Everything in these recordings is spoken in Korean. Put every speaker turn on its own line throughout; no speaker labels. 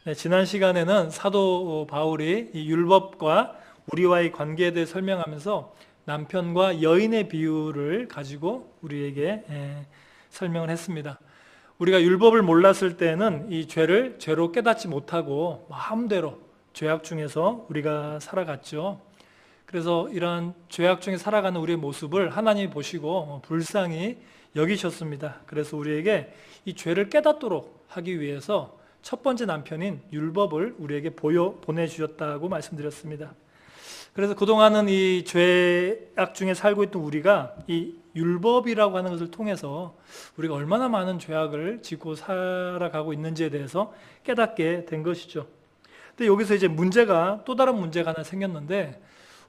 네, 지난 시간에는 사도 바울이 이 율법과 우리와의 관계에 대해 설명하면서 남편과 여인의 비유를 가지고 우리에게 설명을 했습니다. 우리가 율법을 몰랐을 때는 이 죄를 죄로 깨닫지 못하고 마음대로 죄악 중에서 우리가 살아갔죠. 그래서 이러한 죄악 중에 살아가는 우리의 모습을 하나님이 보시고 불쌍히 여기셨습니다. 그래서 우리에게 이 죄를 깨닫도록 하기 위해서 첫 번째 남편인 율법을 우리에게 보내주셨다고 말씀드렸습니다. 그래서 그동안은 이 죄악 중에 살고 있던 우리가 이 율법이라고 하는 것을 통해서 우리가 얼마나 많은 죄악을 짓고 살아가고 있는지에 대해서 깨닫게 된 것이죠. 근데 여기서 이제 또 다른 문제가 하나 생겼는데,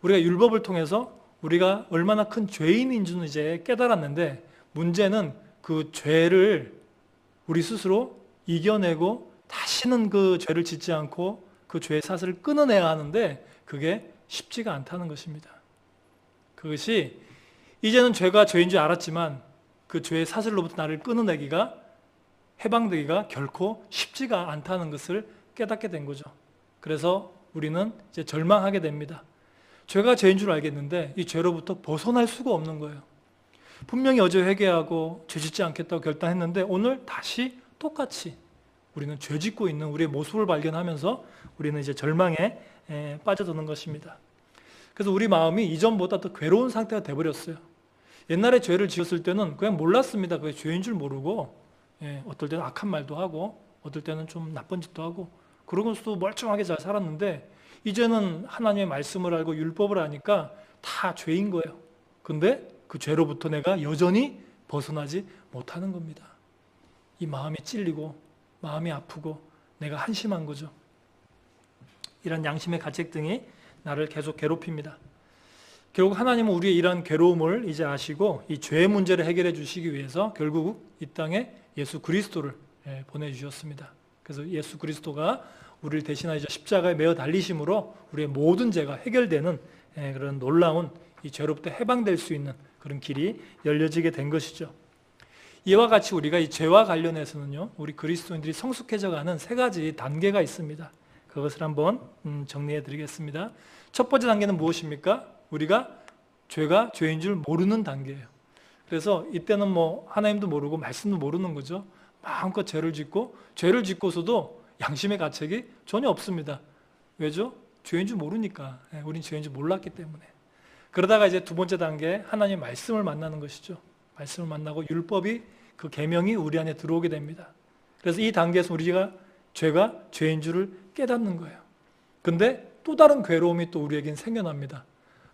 우리가 율법을 통해서 우리가 얼마나 큰 죄인인 줄은 이제 깨달았는데, 문제는 그 죄를 우리 스스로 이겨내고 다시는 그 죄를 짓지 않고 그 죄의 사슬을 끊어내야 하는데 그게 쉽지가 않다는 것입니다. 그것이 이제는 죄가 죄인 줄 알았지만 그 죄의 사슬로부터 나를 끊어내기가, 해방되기가 결코 쉽지가 않다는 것을 깨닫게 된 거죠. 그래서 우리는 이제 절망하게 됩니다. 죄가 죄인 줄 알겠는데 이 죄로부터 벗어날 수가 없는 거예요. 분명히 어제 회개하고 죄 짓지 않겠다고 결단했는데 오늘 다시 똑같이 우리는 죄 짓고 있는 우리의 모습을 발견하면서 우리는 이제 절망에 빠져드는 것입니다. 그래서 우리 마음이 이전보다 더 괴로운 상태가 돼버렸어요. 옛날에 죄를 지었을 때는 그냥 몰랐습니다. 그게 죄인 줄 모르고, 어떨 때는 악한 말도 하고 어떨 때는 좀 나쁜 짓도 하고 그러고서도 멀쩡하게 잘 살았는데, 이제는 하나님의 말씀을 알고 율법을 아니까 다 죄인 거예요. 근데 그 죄로부터 내가 여전히 벗어나지 못하는 겁니다. 이 마음이 찔리고 마음이 아프고 내가 한심한 거죠. 이런 양심의 가책등이 나를 계속 괴롭힙니다. 결국 하나님은 우리의 이러한 괴로움을 이제 아시고 이 죄의 문제를 해결해 주시기 위해서 결국 이 땅에 예수 그리스도를 보내주셨습니다. 그래서 예수 그리스도가 우리를 대신하여 십자가에 매어 달리심으로 우리의 모든 죄가 해결되는 그런 놀라운 이 죄로부터 해방될 수 있는 그런 길이 열려지게 된 것이죠. 이와 같이 우리가 이 죄와 관련해서는요, 우리 그리스도인들이 성숙해져가는 세 가지 단계가 있습니다. 그것을 한번 정리해 드리겠습니다. 첫 번째 단계는 무엇입니까? 우리가 죄가 죄인 줄 모르는 단계예요. 그래서 이때는 하나님도 모르고 말씀도 모르는 거죠. 마음껏 죄를 짓고서도 양심의 가책이 전혀 없습니다. 왜죠? 죄인 줄 모르니까. 우린 죄인 줄 몰랐기 때문에. 그러다가 이제 두 번째 단계, 하나님의 말씀을 만나는 것이죠. 말씀을 만나고 율법이, 그 계명이 우리 안에 들어오게 됩니다. 그래서 이 단계에서 우리가 죄가 죄인 줄을 깨닫는 거예요. 근데 또 다른 괴로움이 또 우리에겐 생겨납니다.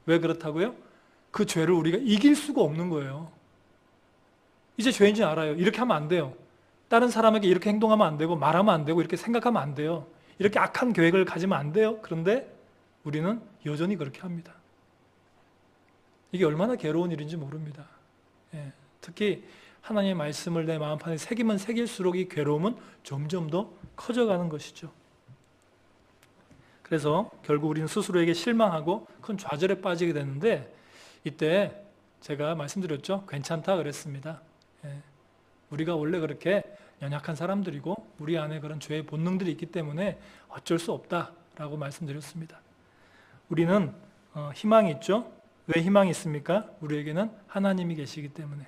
왜 그렇다고요? 그 죄를 우리가 이길 수가 없는 거예요. 이제 죄인 줄 알아요. 이렇게 하면 안 돼요. 다른 사람에게 이렇게 행동하면 안 되고 말하면 안 되고 이렇게 생각하면 안 돼요. 이렇게 악한 계획을 가지면 안 돼요. 그런데 우리는 여전히 그렇게 합니다. 이게 얼마나 괴로운 일인지 모릅니다. 특히 하나님의 말씀을 내 마음판에 새기면 새길수록 이 괴로움은 점점 더 커져가는 것이죠. 그래서 결국 우리는 스스로에게 실망하고 큰 좌절에 빠지게 되는데, 이때 제가 말씀드렸죠. 괜찮다 그랬습니다. 우리가 원래 그렇게 연약한 사람들이고 우리 안에 그런 죄의 본능들이 있기 때문에 어쩔 수 없다라고 말씀드렸습니다. 우리는 희망이 있죠. 왜 희망이 있습니까? 우리에게는 하나님이 계시기 때문에,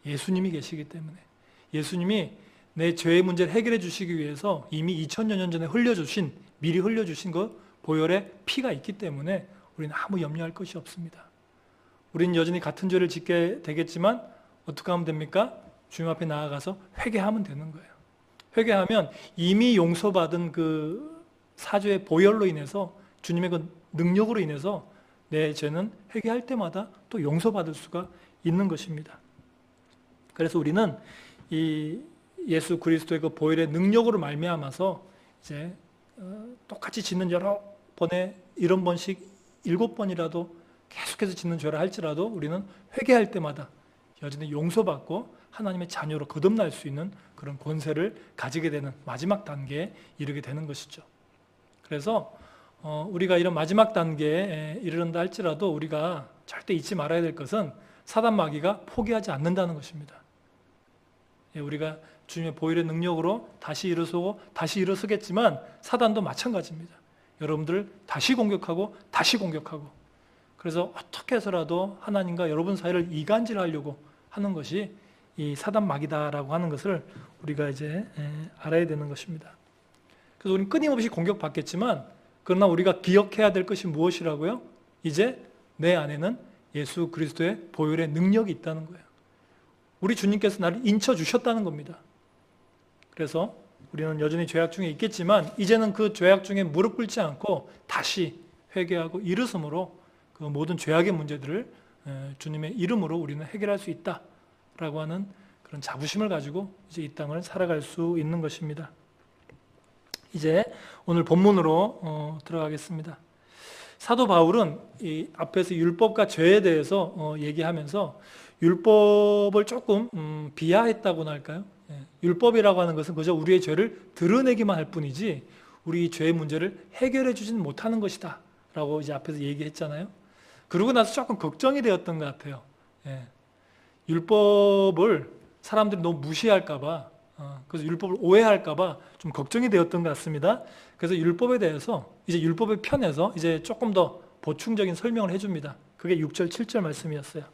예수님이 계시기 때문에, 예수님이 내 죄의 문제를 해결해 주시기 위해서 이미 2000여 년 전에 미리 흘려주신 그 보혈의 피가 있기 때문에 우리는 아무 염려할 것이 없습니다. 우리는 여전히 같은 죄를 짓게 되겠지만 어떻게 하면 됩니까? 주님 앞에 나아가서 회개하면 되는 거예요. 회개하면 이미 용서받은 그 사죄의 보혈로 인해서, 주님의 그 능력으로 인해서 내 죄는 회개할 때마다 또 용서받을 수가 있는 것입니다. 그래서 우리는 이 예수 그리스도의 그 보혈의 능력으로 말미암아서 이제 똑같이 짓는 여러 번에 70번씩 7번이라도 계속해서 짓는 죄를 할지라도 우리는 회개할 때마다 여전히 용서받고 하나님의 자녀로 거듭날 수 있는 그런 권세를 가지게 되는 마지막 단계에 이르게 되는 것이죠. 그래서 우리가 이런 마지막 단계에 이르는다 할지라도 우리가 절대 잊지 말아야 될 것은 사단 마귀가 포기하지 않는다는 것입니다. 우리가 주님의 보혈의 능력으로 다시 일어서고 다시 일어서겠지만 사단도 마찬가지입니다. 여러분들 다시 공격하고 다시 공격하고, 그래서 어떻게 해서라도 하나님과 여러분 사이를 이간질하려고 하는 것이 이 사단 마귀다라고 하는 것을 우리가 이제 알아야 되는 것입니다. 그래서 우리는 끊임없이 공격받겠지만, 그러나 우리가 기억해야 될 것이 무엇이라고요? 이제 내 안에는 예수 그리스도의 보혈의 능력이 있다는 거예요. 우리 주님께서 나를 인쳐주셨다는 겁니다. 그래서 우리는 여전히 죄악 중에 있겠지만 이제는 그 죄악 중에 무릎 꿇지 않고 다시 회개하고 일어섬으로 그 모든 죄악의 문제들을 주님의 이름으로 우리는 해결할 수 있다라고 하는 그런 자부심을 가지고 이제 이 땅을 살아갈 수 있는 것입니다. 이제 오늘 본문으로 들어가겠습니다. 사도 바울은 이 앞에서 율법과 죄에 대해서 얘기하면서 율법을 조금 비하했다고나 할까요? 율법이라고 하는 것은 그저 우리의 죄를 드러내기만 할 뿐이지 우리 죄의 문제를 해결해 주지는 못하는 것이다 라고 이제 앞에서 얘기했잖아요. 그러고 나서 조금 걱정이 되었던 것 같아요. 율법을 사람들이 너무 무시할까봐, 그래서 율법을 오해할까봐 좀 걱정이 되었던 것 같습니다. 그래서 율법에 대해서 이제 율법의 편에서 이제 조금 더 보충적인 설명을 해줍니다. 그게 6절, 7절 말씀이었어요.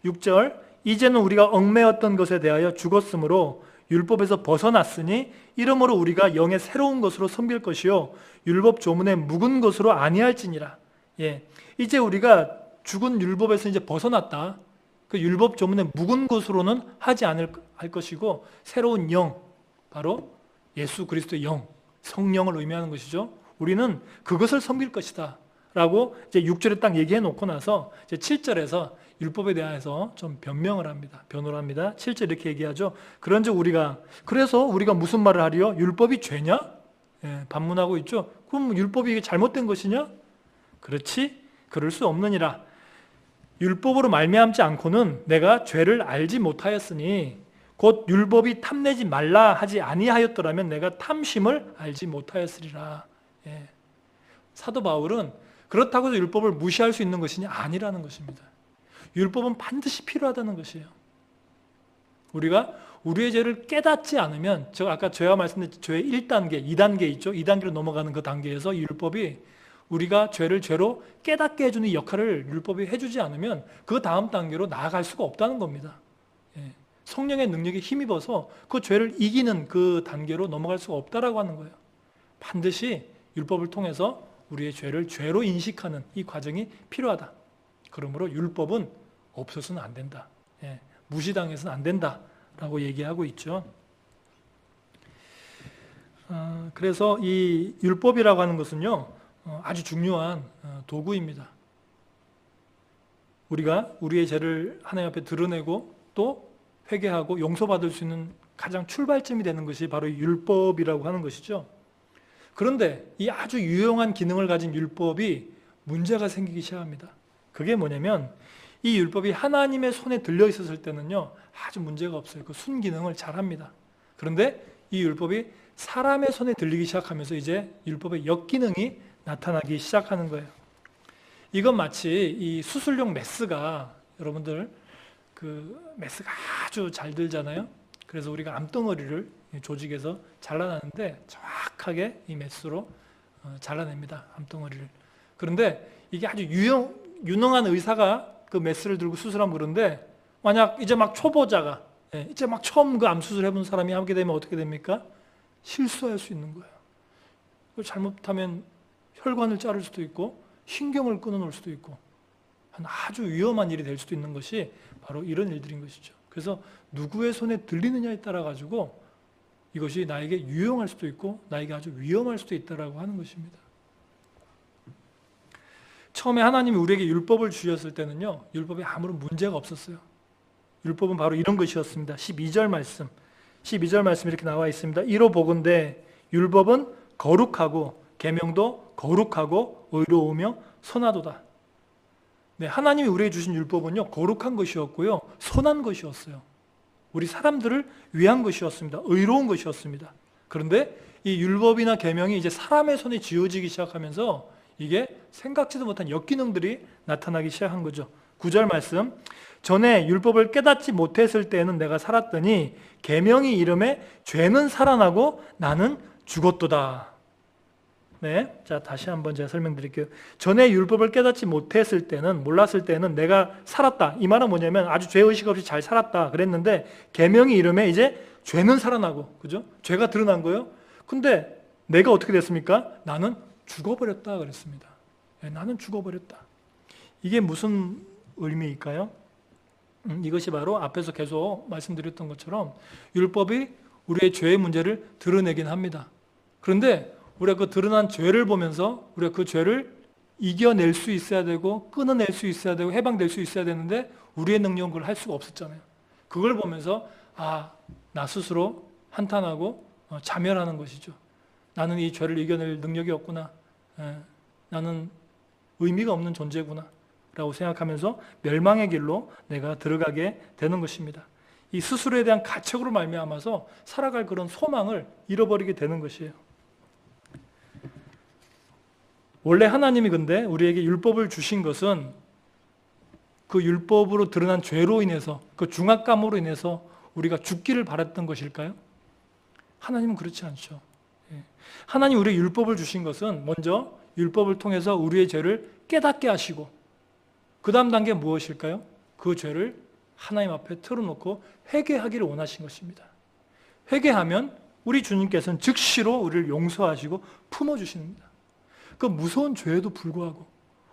6절, 이제는 우리가 얽매였던 것에 대하여 죽었으므로 율법에서 벗어났으니 이러므로 우리가 영의 새로운 것으로 섬길 것이요 율법 조문에 묵은 것으로 아니할지니라. 이제 우리가 죽은 율법에서 이제 벗어났다. 그 율법 조문에 묵은 것으로는 하지 않을 것이고 새로운 영, 바로 예수 그리스도의 영, 성령을 의미하는 것이죠. 우리는 그것을 섬길 것이다 라고 이제 6절에 딱 얘기해 놓고 나서 이제 7절에서 율법에 대해서 좀 변명을 합니다. 변호를 합니다. 7절 이렇게 얘기하죠. 그래서 우리가 무슨 말을 하리요? 율법이 죄냐? 반문하고 있죠. 그럼 율법이 이게 잘못된 것이냐? 그렇지? 그럴 수 없느니라. 율법으로 말미암지 않고는 내가 죄를 알지 못하였으니 곧 율법이 탐내지 말라 하지 아니하였더라면 내가 탐심을 알지 못하였으리라. 사도 바울은 그렇다고 해서 율법을 무시할 수 있는 것이냐? 아니라는 것입니다. 율법은 반드시 필요하다는 것이에요. 우리가 우리의 죄를 깨닫지 않으면, 제가 아까 죄와 말씀드린 죄의 1단계, 2단계 있죠. 2단계로 넘어가는 그 단계에서 이 율법이 우리가 죄를 죄로 깨닫게 해주는 역할을 율법이 해주지 않으면 그 다음 단계로 나아갈 수가 없다는 겁니다. 성령의 능력에 힘입어서 그 죄를 이기는 그 단계로 넘어갈 수가 없다라고 하는 거예요. 반드시 율법을 통해서 우리의 죄를 죄로 인식하는 이 과정이 필요하다. 그러므로 율법은 없어서는 안 된다. 무시당해서는 안 된다라고 얘기하고 있죠. 그래서 이 율법이라고 하는 것은요, 아주 중요한 도구입니다. 우리가 우리의 죄를 하나님 앞에 드러내고 또 회개하고 용서받을 수 있는 가장 출발점이 되는 것이 바로 율법이라고 하는 것이죠. 그런데 이 아주 유용한 기능을 가진 율법이 문제가 생기기 시작합니다. 그게 뭐냐면 이 율법이 하나님의 손에 들려 있었을 때는요 아주 문제가 없어요. 그 순기능을 잘합니다. 그런데 이 율법이 사람의 손에 들리기 시작하면서 이제 율법의 역기능이 나타나기 시작하는 거예요. 이건 마치 이 수술용 메스가, 여러분들 그 메스가 아주 잘 들잖아요. 그래서 우리가 암덩어리를 조직에서 잘라내는데 정확하게 이 메스로 잘라냅니다. 암덩어리를. 그런데 이게 아주 유능한 의사가 그 메스를 들고 수술하면 그런데 만약 이제 막 초보자가 이제 막 처음 그 암 수술 해본 사람이 하게 되면 어떻게 됩니까? 실수할 수 있는 거예요. 잘못하면 혈관을 자를 수도 있고 신경을 끊어놓을 수도 있고 아주 위험한 일이 될 수도 있는 것이 바로 이런 일들인 것이죠. 그래서 누구의 손에 들리느냐에 따라 가지고 이것이 나에게 유용할 수도 있고 나에게 아주 위험할 수도 있다라고 하는 것입니다. 처음에 하나님이 우리에게 율법을 주셨을 때는요, 율법에 아무런 문제가 없었어요. 율법은 바로 이런 것이었습니다. 12절 말씀 이렇게 나와 있습니다. 이로 보건대 율법은 거룩하고 계명도 거룩하고 의로우며 선하도다. 네, 하나님이 우리에게 주신 율법은요 거룩한 것이었고요 선한 것이었어요. 우리 사람들을 위한 것이었습니다. 의로운 것이었습니다. 그런데 이 율법이나 계명이 이제 사람의 손에 쥐어지기 시작하면서 이게 생각지도 못한 역기능들이 나타나기 시작한 거죠. 9절 말씀. 전에 율법을 깨닫지 못했을 때에는 내가 살았더니 계명이 이름에 죄는 살아나고 나는 죽었도다. 네, 자 다시 한번 제가 설명드릴게요. 전에 율법을 깨닫지 못했을 때는, 몰랐을 때는 내가 살았다. 이 말은 뭐냐면 아주 죄의식 없이 잘 살았다 그랬는데, 계명이 이름에 이제 죄는 살아나고, 그죠? 죄가 드러난 거예요. 근데 내가 어떻게 됐습니까? 나는 죽어버렸다 그랬습니다. 네, 나는 죽어버렸다. 이게 무슨 의미일까요? 이것이 바로 앞에서 계속 말씀드렸던 것처럼 율법이 우리의 죄의 문제를 드러내긴 합니다. 그런데 우리가 그 드러난 죄를 보면서 우리가 그 죄를 이겨낼 수 있어야 되고 끊어낼 수 있어야 되고 해방될 수 있어야 되는데 우리의 능력은 그걸 할 수가 없었잖아요. 그걸 보면서 나 스스로 한탄하고 자멸하는 것이죠. 나는 이 죄를 이겨낼 능력이 없구나. 나는 의미가 없는 존재구나 라고 생각하면서 멸망의 길로 내가 들어가게 되는 것입니다. 이 스스로에 대한 가책으로 말미암아서 살아갈 그런 소망을 잃어버리게 되는 것이에요. 원래 하나님이 근데 우리에게 율법을 주신 것은 그 율법으로 드러난 죄로 인해서, 그 중압감으로 인해서 우리가 죽기를 바랐던 것일까요? 하나님은 그렇지 않죠. 하나님 우리에게 율법을 주신 것은 먼저 율법을 통해서 우리의 죄를 깨닫게 하시고, 그 다음 단계 무엇일까요? 그 죄를 하나님 앞에 틀어놓고 회개하기를 원하신 것입니다. 회개하면 우리 주님께서는 즉시로 우리를 용서하시고 품어주십니다. 그 무서운 죄에도 불구하고,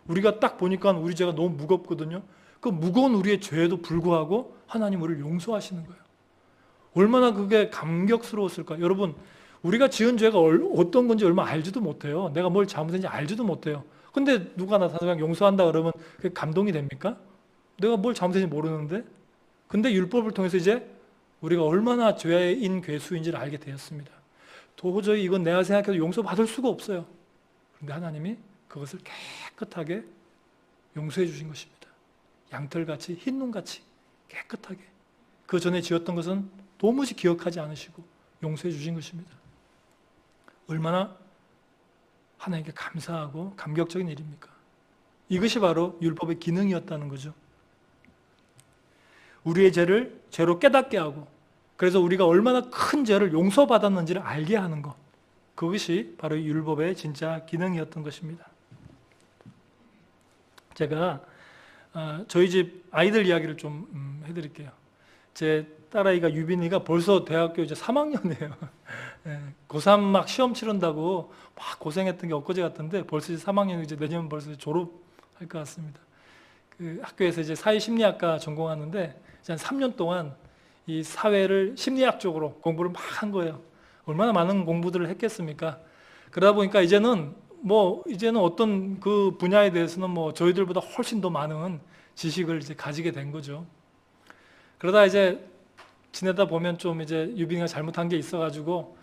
우리가 딱 보니까 우리 죄가 너무 무겁거든요. 그 무거운 우리의 죄에도 불구하고 하나님 우리를 용서하시는 거예요. 얼마나 그게 감격스러웠을까. 여러분, 우리가 지은 죄가 어떤 건지 얼마 알지도 못해요. 내가 뭘 잘못했는지 알지도 못해요. 근데 누가 나타나서 그냥 용서한다 그러면 그게 감동이 됩니까? 내가 뭘 잘못했는지 모르는데. 근데 율법을 통해서 이제 우리가 얼마나 죄인 괴수인지를 알게 되었습니다. 도저히 이건 내가 생각해도 용서받을 수가 없어요. 그런데 하나님이 그것을 깨끗하게 용서해 주신 것입니다. 양털같이 흰눈같이 깨끗하게. 그 전에 지었던 것은 도무지 기억하지 않으시고 용서해 주신 것입니다. 얼마나 하나님께 감사하고 감격적인 일입니까? 이것이 바로 율법의 기능이었다는 거죠. 우리의 죄를 죄로 깨닫게 하고, 그래서 우리가 얼마나 큰 죄를 용서받았는지를 알게 하는 것, 그것이 바로 율법의 진짜 기능이었던 것입니다. 제가 저희 집 아이들 이야기를 좀 해드릴게요. 제 딸아이가 유빈이가 벌써 대학교 이제 3학년이에요. 고3 막 시험 치른다고 막 고생했던 게 엊그제 같은데 벌써 이제 3학년, 이제 내년 벌써 졸업할 것 같습니다. 그 학교에서 이제 사회심리학과 전공하는데 이제 한 3년 동안 이 사회를 심리학 쪽으로 공부를 막 한 거예요. 얼마나 많은 공부들을 했겠습니까? 그러다 보니까 이제는 어떤 그 분야에 대해서는 저희들보다 훨씬 더 많은 지식을 이제 가지게 된 거죠. 그러다 이제 지내다 보면 좀 이제 유빈이가 잘못한 게 있어가지고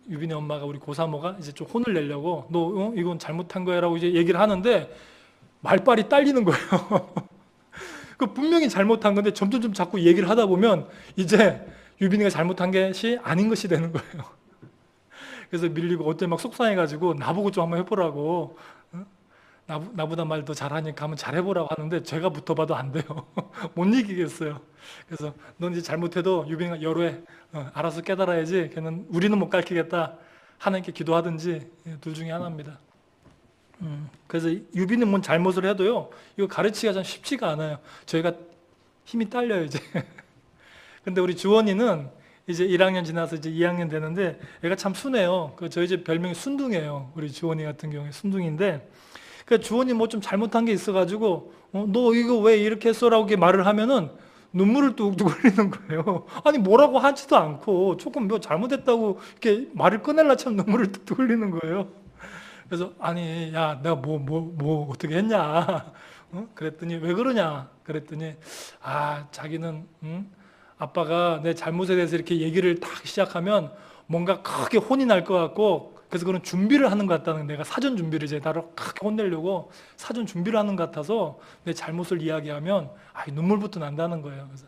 유빈이 엄마가, 우리 고사모가 이제 좀 혼을 내려고 너 이건 잘못한 거야라고 이제 얘기를 하는데 말빨이 딸리는 거예요. 그 분명히 잘못한 건데 점점 자꾸 얘기를 하다 보면 이제 유빈이가 잘못한 것이 아닌 것이 되는 거예요. 그래서 밀리고 어때 막 속상해가지고 나보고 좀 한번 해보라고, 나보다 말 더 잘하니까 한번 잘해보라고 하는데 제가 붙어봐도 안 돼요. 못 이기겠어요. 그래서 넌 이제 잘못해도 유빈이가 여러 해 알아서 깨달아야지, 걔는 우리는 못 가르치겠다, 하나님께 기도하든지 둘 중에 하나입니다. 그래서 유빈이 뭔 잘못을 해도요, 이거 가르치기가 참 쉽지가 않아요. 저희가 힘이 딸려요 이제. 근데 우리 주원이는 이제 1학년 지나서 이제 2학년 되는데 애가 참 순해요. 그 저희 집 별명이 순둥이에요. 우리 주원이 같은 경우에 순둥인데, 그 주원이 뭐 좀 잘못한 게 있어가지고 너 이거 왜 이렇게 했어라고 말을 하면은 눈물을 뚝뚝 흘리는 거예요. 아니 뭐라고 하지도 않고 조금 뭐 잘못했다고 이렇게 말을 꺼낼라 참 눈물을 뚝뚝 흘리는 거예요. 그래서 아니 야 내가 뭐 어떻게 했냐 그랬더니 왜 그러냐 그랬더니 자기는 아빠가 내 잘못에 대해서 이렇게 얘기를 딱 시작하면 뭔가 크게 혼이 날 것 같고, 그래서 그런 준비를 하는 것 같다는, 내가 사전 준비를 이제 나를 크게 혼내려고 사전 준비를 하는 것 같아서 내 잘못을 이야기하면 눈물부터 난다는 거예요. 그래서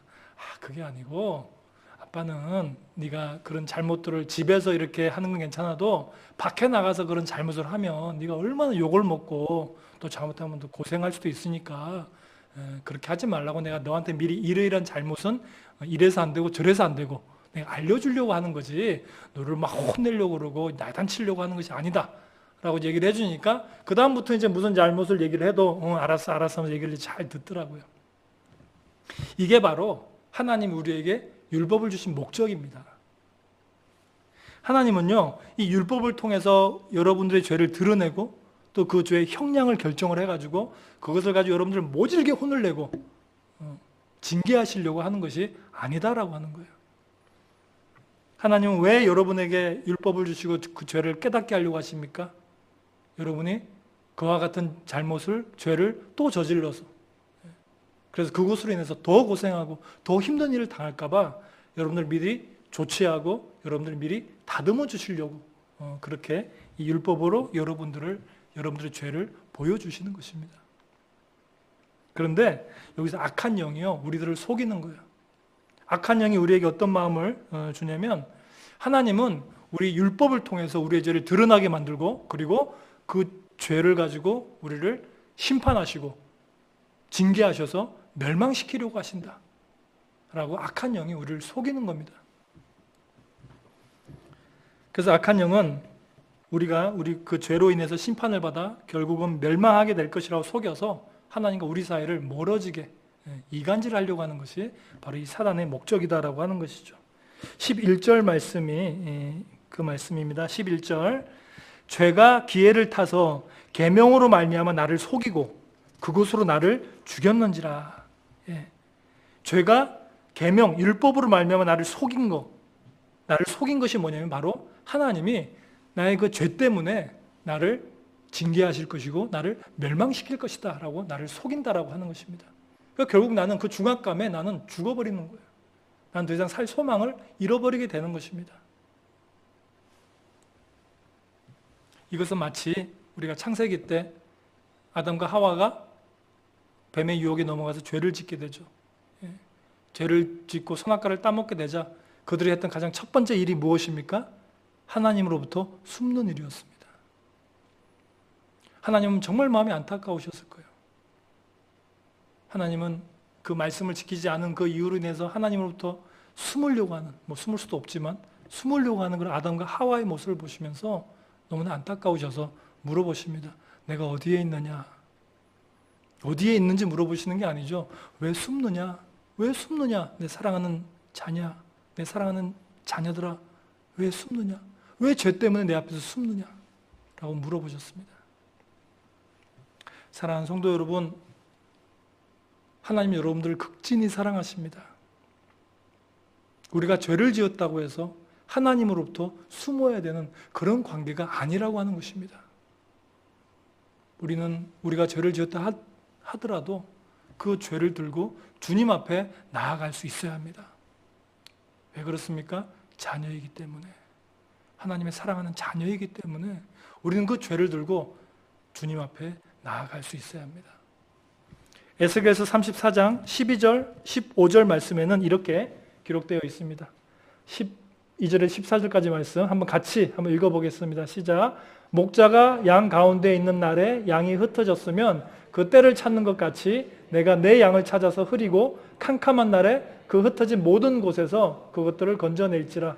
그게 아니고 아빠는 네가 그런 잘못들을 집에서 이렇게 하는 건 괜찮아도 밖에 나가서 그런 잘못을 하면 네가 얼마나 욕을 먹고 또 잘못하면 또 고생할 수도 있으니까 그렇게 하지 말라고 내가 너한테 미리 이러이러한 잘못은 이래서 안 되고 저래서 안 되고 내가 알려주려고 하는 거지 너를 막 혼내려고 그러고 야단치려고 하는 것이 아니다 라고 얘기를 해주니까 그 다음부터 이제 무슨 잘못을 얘기를 해도 알았어 하면서 얘기를 잘 듣더라고요. 이게 바로 하나님이 우리에게 율법을 주신 목적입니다. 하나님은요, 이 율법을 통해서 여러분들의 죄를 드러내고 또 그 죄의 형량을 결정을 해가지고 그것을 가지고 여러분들을 모질게 혼을 내고 징계하시려고 하는 것이 아니다라고 하는 거예요. 하나님은 왜 여러분에게 율법을 주시고 그 죄를 깨닫게 하려고 하십니까? 여러분이 그와 같은 잘못을, 죄를 또 저질러서 그래서 그것으로 인해서 더 고생하고 더 힘든 일을 당할까 봐 여러분들 미리 조치하고 여러분들 미리 다듬어 주시려고 그렇게 이 율법으로 여러분들의 죄를 보여주시는 것입니다. 그런데 여기서 악한 영이요, 우리들을 속이는 거예요. 악한 영이 우리에게 어떤 마음을 주냐면 하나님은 우리 율법을 통해서 우리의 죄를 드러나게 만들고 그리고 그 죄를 가지고 우리를 심판하시고 징계하셔서 멸망시키려고 하신다 라고 악한 영이 우리를 속이는 겁니다. 그래서 악한 영은 우리 그 죄로 인해서 심판을 받아 결국은 멸망하게 될 것이라고 속여서 하나님과 우리 사이를 멀어지게 이간질하려고 하는 것이 바로 이 사단의 목적이다라고 하는 것이죠. 11절 말씀이 그 말씀입니다. 11절 죄가 기회를 타서 계명으로 말미암아 나를 속이고 그것으로 나를 죽였는지라. 죄가 계명, 율법으로 말미암아 나를 속인 것이 뭐냐면 바로 하나님이 나의 그 죄 때문에 나를 징계하실 것이고 나를 멸망시킬 것이다 라고 나를 속인다라고 하는 것입니다. 그러니까 결국 나는 그 중압감에 나는 죽어버리는 거예요. 난 더 이상 살 소망을 잃어버리게 되는 것입니다. 이것은 마치 우리가 창세기 때 아담과 하와가 뱀의 유혹에 넘어가서 죄를 짓게 되죠. 죄를 짓고 선악과를 따먹게 되자 그들이 했던 가장 첫 번째 일이 무엇입니까? 하나님으로부터 숨는 일이었습니다. 하나님은 정말 마음이 안타까우셨을 거예요. 하나님은 그 말씀을 지키지 않은 그 이유로 인해서 하나님으로부터 숨으려고 하는, 숨을 수도 없지만 숨으려고 하는 그런 아담과 하와의 모습을 보시면서 너무나 안타까우셔서 물어보십니다. 내가 어디에 있느냐? 어디에 있는지 물어보시는 게 아니죠. 왜 숨느냐? 왜 숨느냐? 내 사랑하는 자녀, 내 사랑하는 자녀들아, 왜 숨느냐? 왜 죄 때문에 내 앞에서 숨느냐? 라고 물어보셨습니다. 사랑하는 성도 여러분, 하나님 여러분들을 극진히 사랑하십니다. 우리가 죄를 지었다고 해서 하나님으로부터 숨어야 되는 그런 관계가 아니라고 하는 것입니다. 우리가 죄를 지었다 하더라도 그 죄를 들고 주님 앞에 나아갈 수 있어야 합니다. 왜 그렇습니까? 자녀이기 때문에. 하나님의 사랑하는 자녀이기 때문에 우리는 그 죄를 들고 주님 앞에 나아갈 수 있어야 합니다. 에스겔서 34장 12절, 15절 말씀에는 이렇게 기록되어 있습니다. 12절에 14절까지 말씀 한번 같이 한번 읽어보겠습니다. 시작. 목자가 양 가운데 있는 날에 양이 흩어졌으면 그 때를 찾는 것 같이 내가 내 양을 찾아서 흐리고 캄캄한 날에 그 흩어진 모든 곳에서 그것들을 건져낼지라.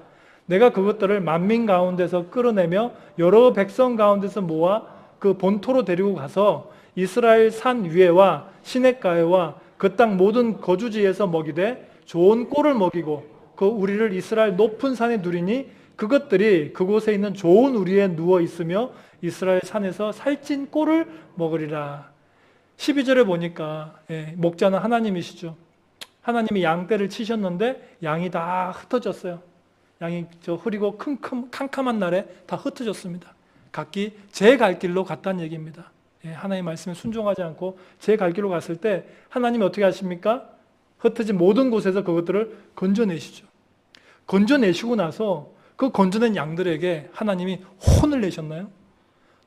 내가 그것들을 만민 가운데서 끌어내며 여러 백성 가운데서 모아 그 본토로 데리고 가서 이스라엘 산 위에와 시냇가에와 그 땅 모든 거주지에서 먹이되 좋은 꼴을 먹이고 그 우리를 이스라엘 높은 산에 누리니 그것들이 그곳에 있는 좋은 우리에 누워 있으며 이스라엘 산에서 살찐 꼴을 먹으리라. 12절에 보니까 목자는 하나님이시죠. 하나님이 양떼를 치셨는데 양이 다 흩어졌어요. 양이 흐리고 캄캄한 날에 다 흩어졌습니다. 각기 제 갈 길로 갔다는 얘기입니다. 하나님의 말씀에 순종하지 않고 제 갈 길로 갔을 때 하나님이 어떻게 하십니까? 흩어진 모든 곳에서 그것들을 건져내시죠. 건져내시고 나서 그 건져낸 양들에게 하나님이 혼을 내셨나요?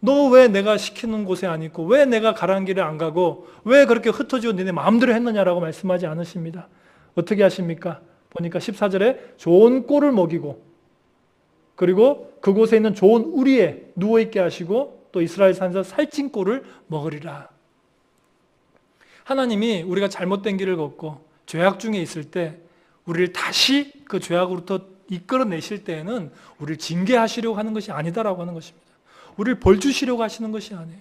너 왜 내가 시키는 곳에 안 있고 왜 내가 가라는 길을 안 가고 왜 그렇게 흩어지고 너네 마음대로 했느냐라고 말씀하지 않으십니다. 어떻게 하십니까? 보니까 14절에 좋은 꼴을 먹이고 그리고 그곳에 있는 좋은 우리에 누워있게 하시고 또 이스라엘 산에서 살찐 꼴을 먹으리라. 하나님이 우리가 잘못된 길을 걷고 죄악 중에 있을 때 우리를 다시 그 죄악으로부터 이끌어내실 때에는 우리를 징계하시려고 하는 것이 아니다라고 하는 것입니다. 우리를 벌 주시려고 하시는 것이 아니에요.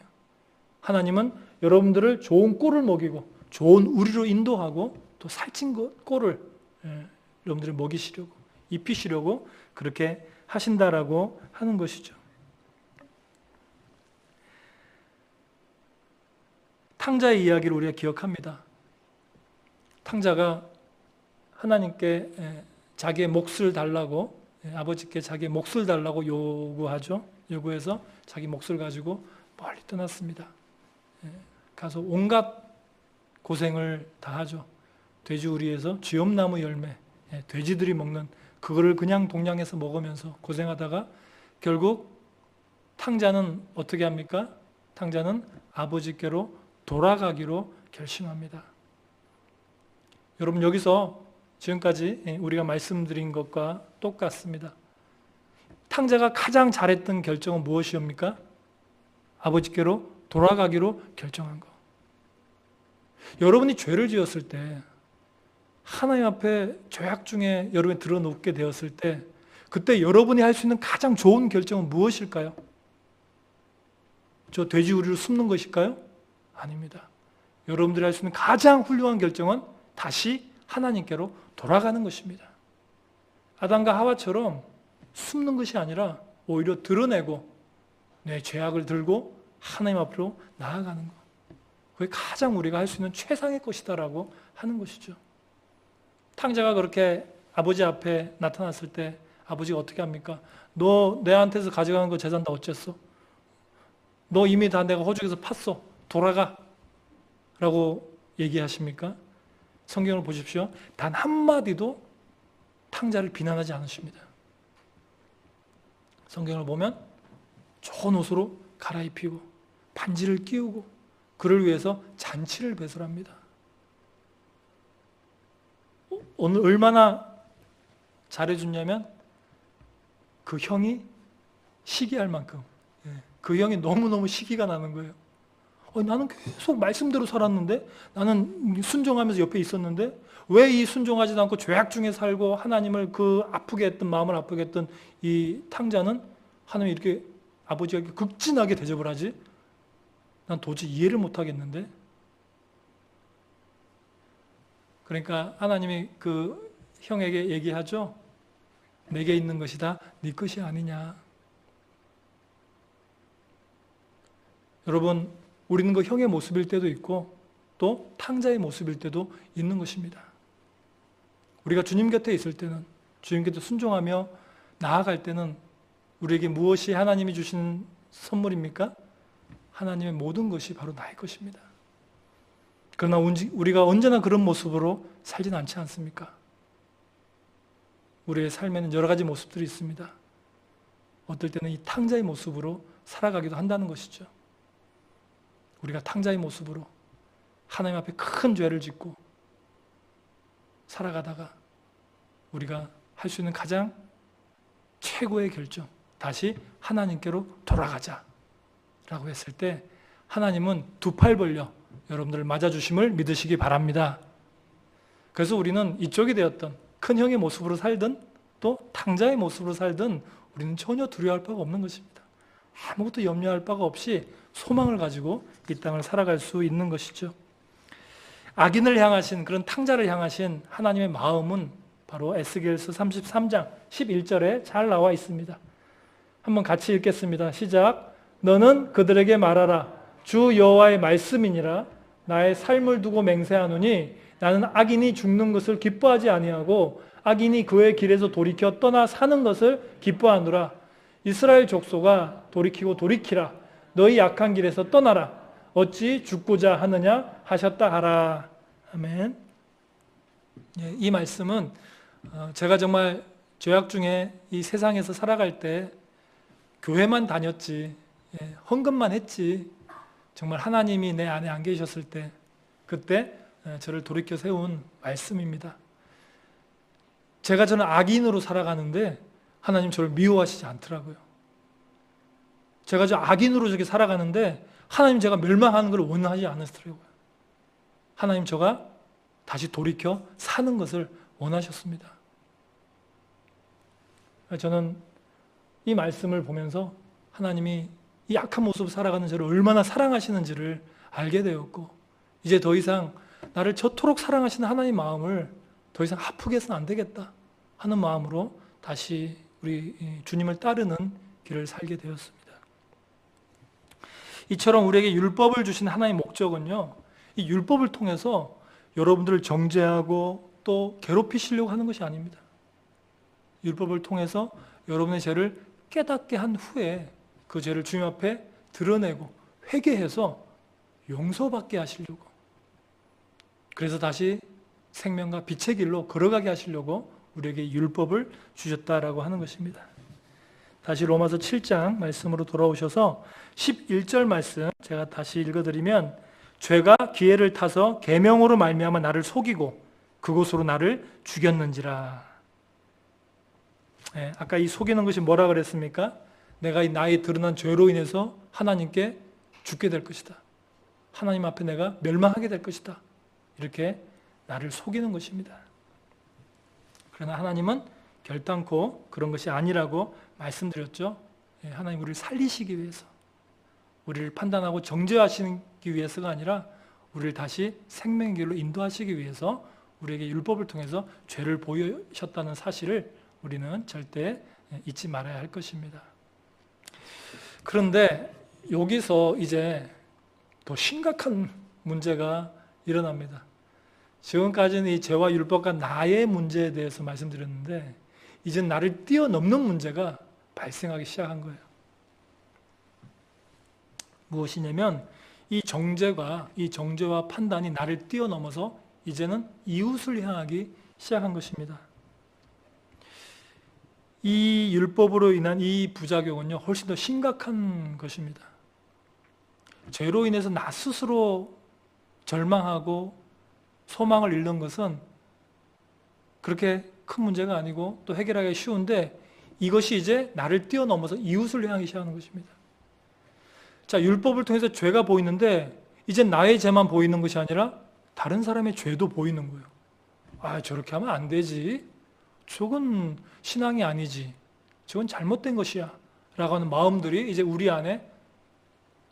하나님은 여러분들을 좋은 꼴을 먹이고 좋은 우리로 인도하고 또 살찐 꼴을 여러분들을 먹이시려고, 입히시려고 그렇게 하신다라고 하는 것이죠. 탕자의 이야기를 우리가 기억합니다. 탕자가 하나님께 자기의 몫을 달라고, 아버지께 자기의 몫을 달라고 요구하죠. 요구해서 자기 몫을 가지고 멀리 떠났습니다. 가서 온갖 고생을 다 하죠. 돼지우리에서 쥐엄나무 열매, 돼지들이 먹는 그거를 그냥 동냥해서 먹으면서 고생하다가 결국 탕자는 어떻게 합니까? 탕자는 아버지께로 돌아가기로 결심합니다. 여러분, 여기서 지금까지 우리가 말씀드린 것과 똑같습니다. 탕자가 가장 잘했던 결정은 무엇이옵니까? 아버지께로 돌아가기로 결정한 것. 여러분이 죄를 지었을 때, 하나님 앞에 죄악 중에 여러분이 드러놓게 되었을 때, 그때 여러분이 할 수 있는 가장 좋은 결정은 무엇일까요? 저 돼지우리로 숨는 것일까요? 아닙니다. 여러분들이 할 수 있는 가장 훌륭한 결정은 다시 하나님께로 돌아가는 것입니다. 아담과 하와처럼 숨는 것이 아니라 오히려 드러내고 내 죄악을 들고 하나님 앞으로 나아가는 것. 그게 가장 우리가 할 수 있는 최상의 것이다라고 하는 것이죠. 탕자가 그렇게 아버지 앞에 나타났을 때 아버지가 어떻게 합니까? 너 내한테서 가져가는 거 재산 다 어쨌어? 너 이미 다 내가 호적에서 팠어. 돌아가. 라고 얘기하십니까? 성경을 보십시오. 단 한마디도 탕자를 비난하지 않으십니다. 성경을 보면 좋은 옷으로 갈아입히고 반지를 끼우고 그를 위해서 잔치를 배설합니다. 오늘 얼마나 잘해줬냐면 그 형이 시기할 만큼, 그 형이 너무너무 시기가 나는 거예요. 나는 계속 말씀대로 살았는데, 나는 순종하면서 옆에 있었는데 왜 이 순종하지도 않고 죄악 중에 살고 하나님을 그 아프게 했던, 마음을 아프게 했던 이 탕자는 하나님이 이렇게 아버지가 이렇게 극진하게 대접을 하지? 난 도저히 이해를 못 하겠는데. 그러니까 하나님이 그 형에게 얘기하죠. 내게 있는 것이 다 네 것이 아니냐. 여러분, 우리는 그 형의 모습일 때도 있고 또 탕자의 모습일 때도 있는 것입니다. 우리가 주님 곁에 있을 때는, 주님 곁에 순종하며 나아갈 때는 우리에게 무엇이 하나님이 주신 선물입니까? 하나님의 모든 것이 바로 나의 것입니다. 그러나 우리가 언제나 그런 모습으로 살지는 않지 않습니까? 우리의 삶에는 여러 가지 모습들이 있습니다. 어떨 때는 이 탕자의 모습으로 살아가기도 한다는 것이죠. 우리가 탕자의 모습으로 하나님 앞에 큰 죄를 짓고 살아가다가 우리가 할 수 있는 가장 최고의 결정, 다시 하나님께로 돌아가자 라고 했을 때 하나님은 두 팔 벌려 여러분들을 맞아주심을 믿으시기 바랍니다. 그래서 우리는 이쪽이 되었던 큰 형의 모습으로 살든 또 탕자의 모습으로 살든 우리는 전혀 두려워할 바가 없는 것입니다. 아무것도 염려할 바가 없이 소망을 가지고 이 땅을 살아갈 수 있는 것이죠. 악인을 향하신, 그런 탕자를 향하신 하나님의 마음은 바로 에스겔서 33장 11절에 잘 나와 있습니다. 한번 같이 읽겠습니다. 시작. 너는 그들에게 말하라. 주 여호와의 말씀이니라. 나의 삶을 두고 맹세하노니 나는 악인이 죽는 것을 기뻐하지 아니하고 악인이 그의 길에서 돌이켜 떠나 사는 것을 기뻐하노라. 이스라엘 족속아 돌이키고 돌이키라. 너희 약한 길에서 떠나라. 어찌 죽고자 하느냐 하셨다 하라. 아멘. 이 말씀은 제가 정말 죄악 중에 이 세상에서 살아갈 때 교회만 다녔지, 헌금만 했지, 정말 하나님이 내 안에 안 계셨을 때 그때 저를 돌이켜 세운 말씀입니다. 저는 악인으로 살아가는데 하나님 저를 미워하시지 않더라고요. 제가 저 악인으로 저렇게 살아가는데 하나님 제가 멸망하는 걸 원하지 않으시더라고요. 하나님 저가 다시 돌이켜 사는 것을 원하셨습니다. 저는 이 말씀을 보면서 하나님이 이 악한 모습을 살아가는 저를 얼마나 사랑하시는지를 알게 되었고, 이제 더 이상 나를 저토록 사랑하시는 하나님 마음을 더 이상 아프게 해서는 안 되겠다 하는 마음으로 다시 우리 주님을 따르는 길을 살게 되었습니다. 이처럼 우리에게 율법을 주신 하나님의 목적은요, 이 율법을 통해서 여러분들을 정죄하고 또 괴롭히시려고 하는 것이 아닙니다. 율법을 통해서 여러분의 죄를 깨닫게 한 후에 그 죄를 주님 앞에 드러내고 회개해서 용서받게 하시려고, 그래서 다시 생명과 빛의 길로 걸어가게 하시려고 우리에게 율법을 주셨다라고 하는 것입니다. 다시 로마서 7장 말씀으로 돌아오셔서 11절 말씀 제가 다시 읽어드리면, 죄가 기회를 타서 계명으로 말미암아 나를 속이고 그곳으로 나를 죽였는지라. 아까 이 속이는 것이 뭐라 그랬습니까? 내가 이 나의 드러난 죄로 인해서 하나님께 죽게 될 것이다. 하나님 앞에 내가 멸망하게 될 것이다. 이렇게 나를 속이는 것입니다. 그러나 하나님은 결단코 그런 것이 아니라고 말씀드렸죠. 하나님 우리를 살리시기 위해서, 우리를 판단하고 정죄하시기 위해서가 아니라 우리를 다시 생명의 길로 인도하시기 위해서 우리에게 율법을 통해서 죄를 보이셨다는 사실을 우리는 절대 잊지 말아야 할 것입니다. 그런데 여기서 이제 더 심각한 문제가 일어납니다. 지금까지는 이 죄와 율법과 나의 문제에 대해서 말씀드렸는데, 이제 나를 뛰어넘는 문제가 발생하기 시작한 거예요. 무엇이냐면 이 정죄와 판단이 나를 뛰어넘어서 이제는 이웃을 향하기 시작한 것입니다. 이 율법으로 인한 이 부작용은요, 훨씬 더 심각한 것입니다. 죄로 인해서 나 스스로 절망하고 소망을 잃는 것은 그렇게 큰 문제가 아니고 또 해결하기 쉬운데, 이것이 이제 나를 뛰어넘어서 이웃을 향하기 시작하는 것입니다. 자, 율법을 통해서 죄가 보이는데 이제 나의 죄만 보이는 것이 아니라 다른 사람의 죄도 보이는 거예요. 아, 저렇게 하면 안 되지. 저건 신앙이 아니지. 저건 잘못된 것이야. 라고 하는 마음들이 이제 우리 안에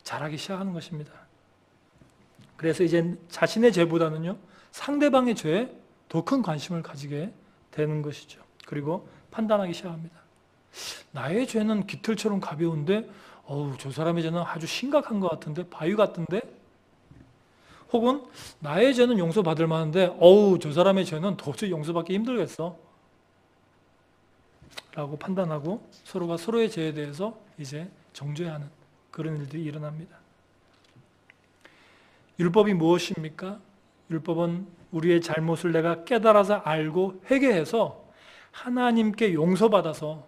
자라기 시작하는 것입니다. 그래서 이제 자신의 죄보다는요, 상대방의 죄에 더 큰 관심을 가지게 되는 것이죠. 그리고 판단하기 시작합니다. 나의 죄는 깃털처럼 가벼운데 저 사람의 죄는 아주 심각한 것 같은데, 바위 같은데? 혹은 나의 죄는 용서받을 만한데 저 사람의 죄는 도저히 용서받기 힘들겠어 라고 판단하고 서로가 서로의 죄에 대해서 이제 정죄하는 그런 일들이 일어납니다. 율법이 무엇입니까? 율법은 우리의 잘못을 내가 깨달아서 알고 회개해서 하나님께 용서받아서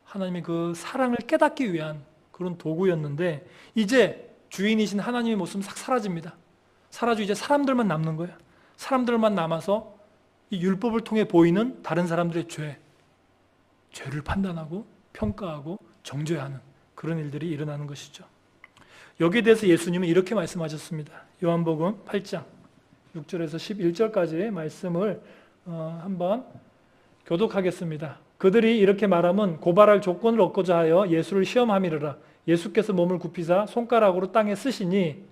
하나님의 그 사랑을 깨닫기 위한 그런 도구였는데, 이제 주인이신 하나님의 모습은 싹 사라집니다. 사라지고 이제 사람들만 남는 거예요. 사람들만 남아서 이 율법을 통해 보이는 다른 사람들의 죄를 판단하고 평가하고 정죄하는 그런 일들이 일어나는 것이죠. 여기에 대해서 예수님은 이렇게 말씀하셨습니다. 요한복음 8장 6절에서 11절까지의 말씀을 한번 교독하겠습니다. 그들이 이렇게 말하면 고발할 조건을 얻고자 하여 예수를 시험함이르라. 예수께서 몸을 굽히사 손가락으로 땅에 쓰시니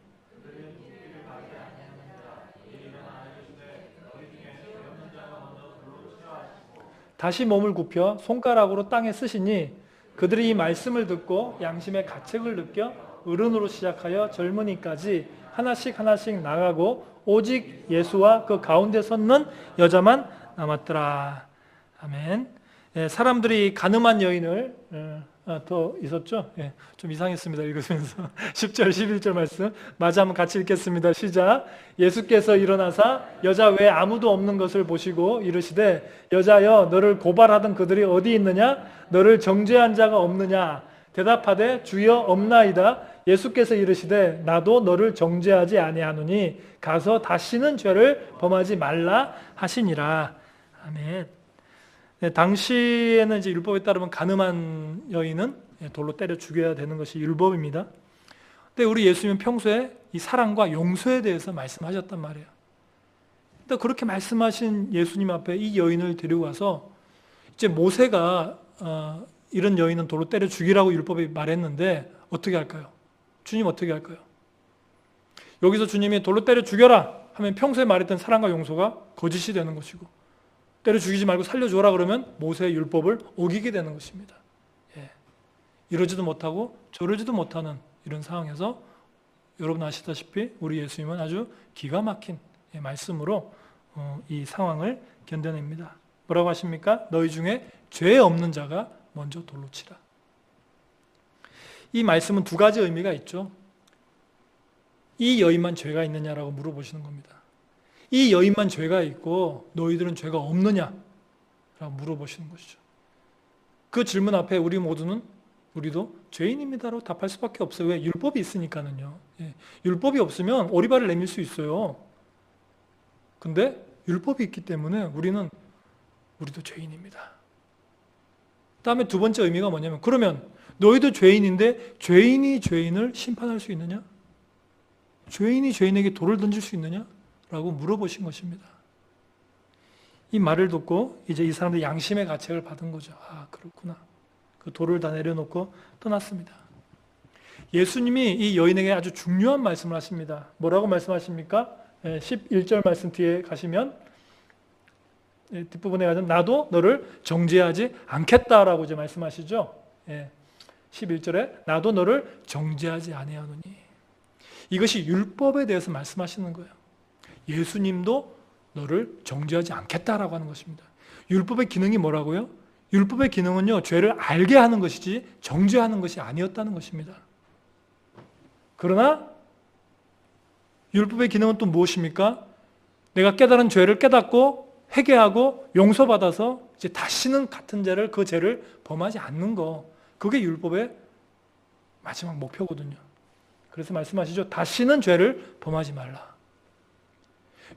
다시 몸을 굽혀 손가락으로 땅에 쓰시니 그들이 이 말씀을 듣고 양심의 가책을 느껴 어른으로 시작하여 젊은이까지 하나씩 나가고 오직 예수와 그 가운데 섰는 여자만 남았더라. 아멘. 사람들이 가늠한 여인을 더 있었죠? 좀 이상했습니다. 읽으면서 10절 11절 말씀 마저 한번 같이 읽겠습니다. 시작. 예수께서 일어나사 여자 외에 아무도 없는 것을 보시고 이르시되 여자여 너를 고발하던 그들이 어디 있느냐? 너를 정죄한 자가 없느냐? 대답하되 주여 없나이다. 예수께서 이르시되 나도 너를 정죄하지 아니하노니 가서 다시는 죄를 범하지 말라 하시니라. 아멘. 당시에는 이제 율법에 따르면 가늠한 여인은 돌로 때려 죽여야 되는 것이 율법입니다. 근데 우리 예수님은 평소에 이 사랑과 용서에 대해서 말씀하셨단 말이에요. 근데 그렇게 말씀하신 예수님 앞에 이 여인을 데리고 와서 이제 모세가 이런 여인은 돌로 때려 죽이라고 율법에 말했는데 어떻게 할까요? 주님 어떻게 할까요? 여기서 주님이 돌로 때려 죽여라 하면 평소에 말했던 사랑과 용서가 거짓이 되는 것이고, 때려 죽이지 말고 살려줘라 그러면 모세의 율법을 어기게 되는 것입니다. 예. 이러지도 못하고 저러지도 못하는 이런 상황에서 여러분 아시다시피 우리 예수님은 아주 기가 막힌 말씀으로 이 상황을 견뎌냅니다. 뭐라고 하십니까? 너희 중에 죄 없는 자가 먼저 돌로 치라. 이 말씀은 두 가지 의미가 있죠. 이 여인만 죄가 있느냐라고 물어보시는 겁니다. 이 여인만 죄가 있고 너희들은 죄가 없느냐라고 물어보시는 것이죠. 그 질문 앞에 우리도 죄인입니다라고 답할 수밖에 없어요. 왜? 율법이 있으니까는요. 예. 율법이 없으면 오리발을 내밀 수 있어요. 근데 율법이 있기 때문에 우리도 죄인입니다. 다음에 두 번째 의미가 뭐냐면, 그러면 너희도 죄인인데 죄인이 죄인을 심판할 수 있느냐? 죄인이 죄인에게 돌을 던질 수 있느냐? 라고 물어보신 것입니다. 이 말을 듣고 이제 이 사람들 양심의 가책을 받은 거죠. 아, 그렇구나. 그 돌을 다 내려놓고 떠났습니다. 예수님이 이 여인에게 아주 중요한 말씀을 하십니다. 뭐라고 말씀하십니까? 11절 말씀 뒤에 가시면, 뒷부분에 가면 나도 너를 정죄하지 않겠다라고 이제 말씀하시죠. 11절에 나도 너를 정죄하지 아니하노니. 이것이 율법에 대해서 말씀하시는 거예요. 예수님도 너를 정죄하지 않겠다라고 하는 것입니다. 율법의 기능이 뭐라고요? 율법의 기능은요, 죄를 알게 하는 것이지 정죄하는 것이 아니었다는 것입니다. 그러나 율법의 기능은 또 무엇입니까? 내가 깨달은 죄를 깨닫고 회개하고 용서받아서 이제 다시는 같은 죄를, 그 죄를 범하지 않는 거, 그게 율법의 마지막 목표거든요. 그래서 말씀하시죠. 다시는 죄를 범하지 말라.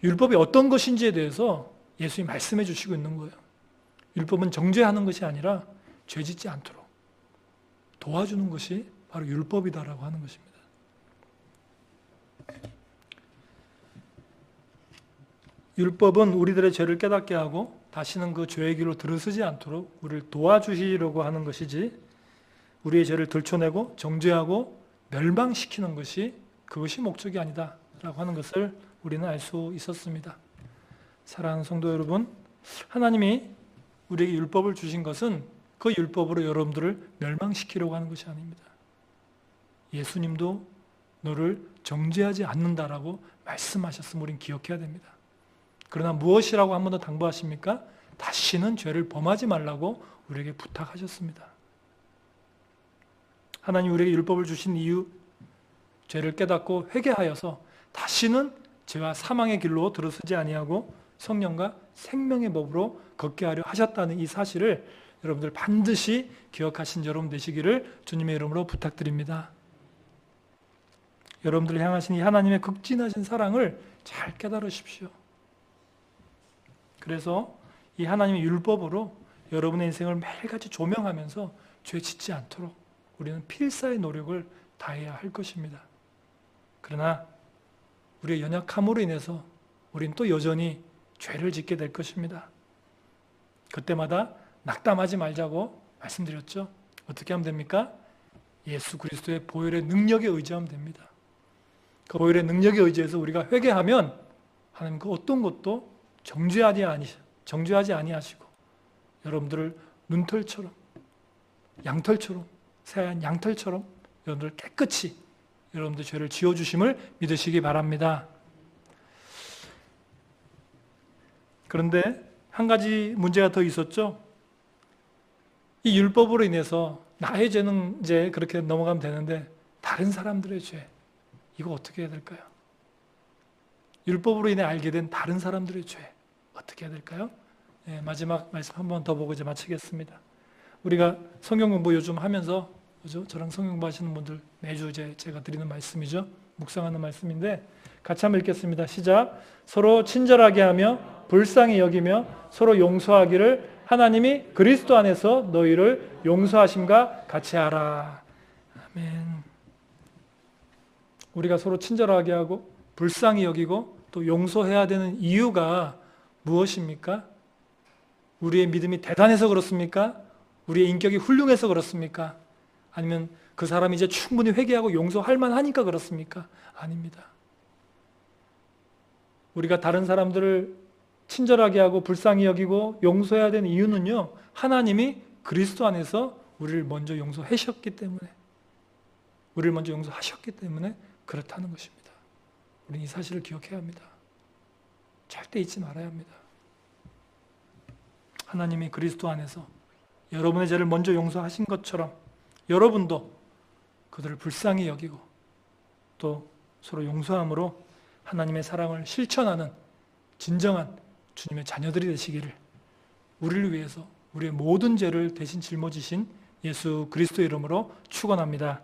율법이 어떤 것인지에 대해서 예수님이 말씀해 주시고 있는 거예요. 율법은 정죄하는 것이 아니라 죄 짓지 않도록 도와주는 것이 바로 율법이다라고 하는 것입니다. 율법은 우리들의 죄를 깨닫게 하고 다시는 그 죄의 길로 들어서지 않도록 우리를 도와주시려고 하는 것이지, 우리의 죄를 들춰내고 정죄하고 멸망시키는 것이, 그것이 목적이 아니다라고 하는 것을 우리는 알 수 있었습니다. 사랑하는 성도 여러분, 하나님이 우리에게 율법을 주신 것은 그 율법으로 여러분들을 멸망시키려고 하는 것이 아닙니다. 예수님도 너를 정죄하지 않는다라고 말씀하셨음을 우리는 기억해야 됩니다. 그러나 무엇이라고 한 번 더 당부하십니까? 다시는 죄를 범하지 말라고 우리에게 부탁하셨습니다. 하나님 우리에게 율법을 주신 이유, 죄를 깨닫고 회개하여서 다시는 죄와 사망의 길로 들어서지 아니하고 성령과 생명의 법으로 걷게 하려 하셨다는 이 사실을 여러분들 반드시 기억하신 여러분 되시기를 주님의 이름으로 부탁드립니다. 여러분들을 향하신 이 하나님의 극진하신 사랑을 잘 깨달으십시오. 그래서 이 하나님의 율법으로 여러분의 인생을 매일같이 조명하면서 죄 짓지 않도록 우리는 필사의 노력을 다해야 할 것입니다. 그러나 우리의 연약함으로 인해서 우리는 또 여전히 죄를 짓게 될 것입니다. 그때마다 낙담하지 말자고 말씀드렸죠. 어떻게 하면 됩니까? 예수 그리스도의 보혈의 능력에 의지하면 됩니다. 그 보혈의 능력에 의지해서 우리가 회개하면 하나님 그 어떤 것도 정죄하지 아니하시고 여러분들을 눈털처럼, 양털처럼, 새하얀 양털처럼 여러분들 깨끗이 여러분들 죄를 지어주심을 믿으시기 바랍니다. 그런데 한 가지 문제가 더 있었죠. 이 율법으로 인해서 나의 죄는 이제 그렇게 넘어가면 되는데 다른 사람들의 죄, 이거 어떻게 해야 될까요? 율법으로 인해 알게 된 다른 사람들의 죄, 어떻게 해야 될까요? 네, 마지막 말씀 한 번 더 보고 이제 마치겠습니다. 우리가 성경 공부 요즘 하면서, 그죠? 저랑 성경 공부 하시는 분들 매주 제가 드리는 말씀이죠. 묵상하는 말씀인데 같이 한번 읽겠습니다. 시작. 서로 친절하게 하며 불쌍히 여기며 서로 용서하기를 하나님이 그리스도 안에서 너희를 용서하심과 같이 하라. 아멘. 우리가 서로 친절하게 하고 불쌍히 여기고 또 용서해야 되는 이유가 무엇입니까? 우리의 믿음이 대단해서 그렇습니까? 우리의 인격이 훌륭해서 그렇습니까? 아니면 그 사람이 이제 충분히 회개하고 용서할 만하니까 그렇습니까? 아닙니다. 우리가 다른 사람들을 친절하게 하고 불쌍히 여기고 용서해야 되는 이유는요, 하나님이 그리스도 안에서 우리를 먼저 용서하셨기 때문에, 그렇다는 것입니다. 우리는 이 사실을 기억해야 합니다. 절대 잊지 말아야 합니다. 하나님이 그리스도 안에서 여러분의 죄를 먼저 용서하신 것처럼 여러분도 그들을 불쌍히 여기고 또 서로 용서함으로 하나님의 사랑을 실천하는 진정한 주님의 자녀들이 되시기를, 우리를 위해서 우리의 모든 죄를 대신 짊어지신 예수 그리스도의 이름으로 축원합니다.